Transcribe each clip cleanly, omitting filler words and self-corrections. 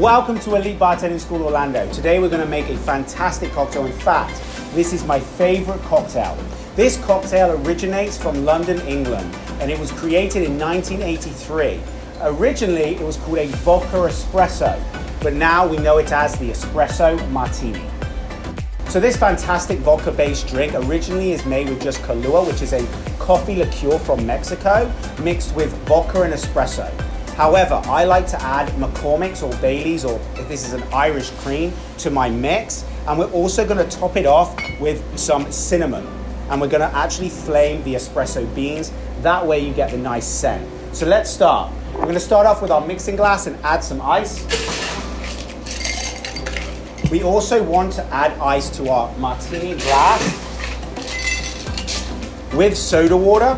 welcome to Elite Bartending School Orlando. Today we're going to make a fantastic cocktail. In fact, this is my favorite cocktail. This cocktail originates from London, England, and it was created in 1983. Originally, it was called a vodka espresso, but now we know it as the Espresso Martini. So this fantastic vodka-based drink originally is made with just Kahlua, which is a coffee liqueur from Mexico, mixed with vodka and espresso. However, I like to add McCormick's or Bailey's, or if this is an Irish cream, to my mix. And we're also gonna top it off with some cinnamon. And we're gonna actually flame the espresso beans. That way you get the nice scent. So let's start. We're gonna start off with our mixing glass and add some ice. We also want to add ice to our martini glass with soda water.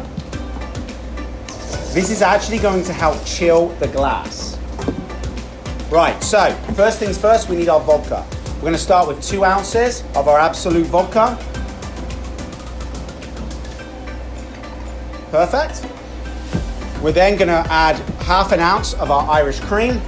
This is actually going to help chill the glass. Right, so first things first, we need our vodka. We're gonna start with 2 ounces of our Absolute vodka. Perfect. We're then gonna add ½ ounce of our Irish cream.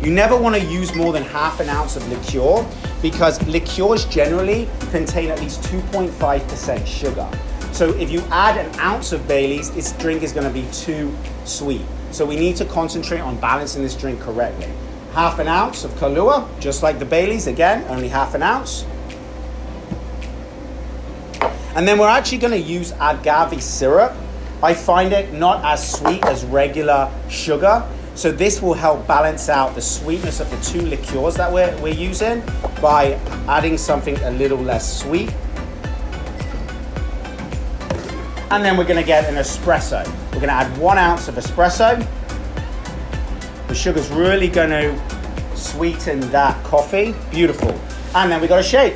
You never wanna use more than ½ ounce of liqueur because liqueurs generally contain at least 2.5% sugar. So if you add an ounce of Bailey's, this drink is gonna be too sweet. So we need to concentrate on balancing this drink correctly. ½ ounce of Kahlua, just like the Bailey's, again, only ½ ounce. And then we're actually gonna use agave syrup. I find it not as sweet as regular sugar. So this will help balance out the sweetness of the 2 liqueurs that we're using by adding something a little less sweet. And then we're gonna get an espresso. We're gonna add 1 ounce of espresso. The sugar's really gonna sweeten that coffee. Beautiful. And then we gotta shake.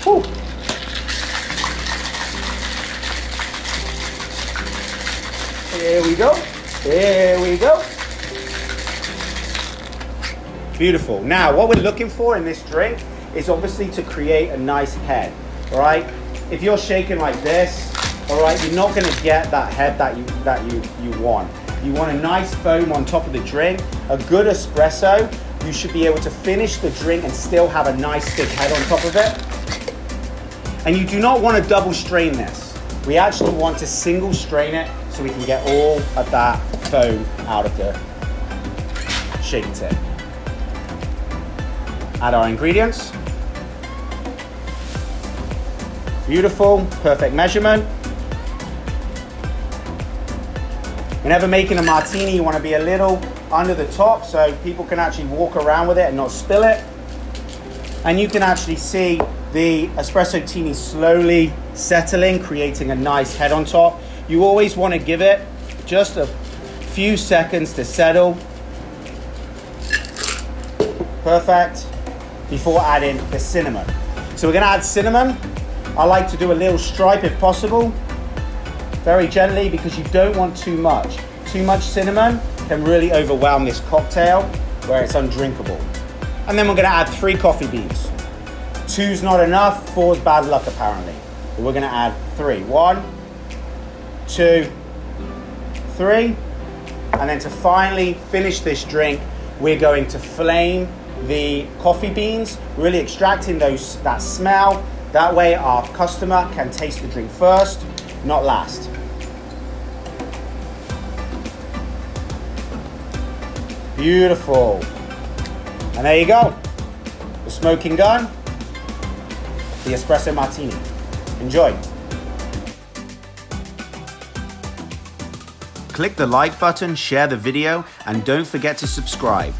Whew. Here we go. Here we go. Beautiful. Now, what we're looking for in this drink is obviously to create a nice head, all right? If you're shaking like this, all right, you're not gonna get that head that you want. You want a nice foam on top of the drink. A good espresso, you should be able to finish the drink and still have a nice thick head on top of it. And you do not want to double strain this. We actually want to single strain it so we can get all of that foam out of the shaking tin. Add our ingredients. Beautiful, perfect measurement. Whenever making a martini, you want to be a little under the top so people can actually walk around with it and not spill it. And you can actually see the espresso tini slowly settling, creating a nice head on top. You always want to give it just a few seconds to settle. Perfect. Before adding the cinnamon. So we're going to add cinnamon. I like to do a little stripe if possible. Very gently because you don't want too much. Too much cinnamon can really overwhelm this cocktail where it's undrinkable. And then we're gonna add 3 coffee beans. 2's not enough, 4's bad luck apparently. But we're gonna add 3. 1, 2, 3. And then to finally finish this drink, we're going to flame the coffee beans, really extracting that smell. That way our customer can taste the drink first, not last. Beautiful. And there you go. The smoking gun, the Espresso Martini. Enjoy. Click the like button, share the video, and don't forget to subscribe.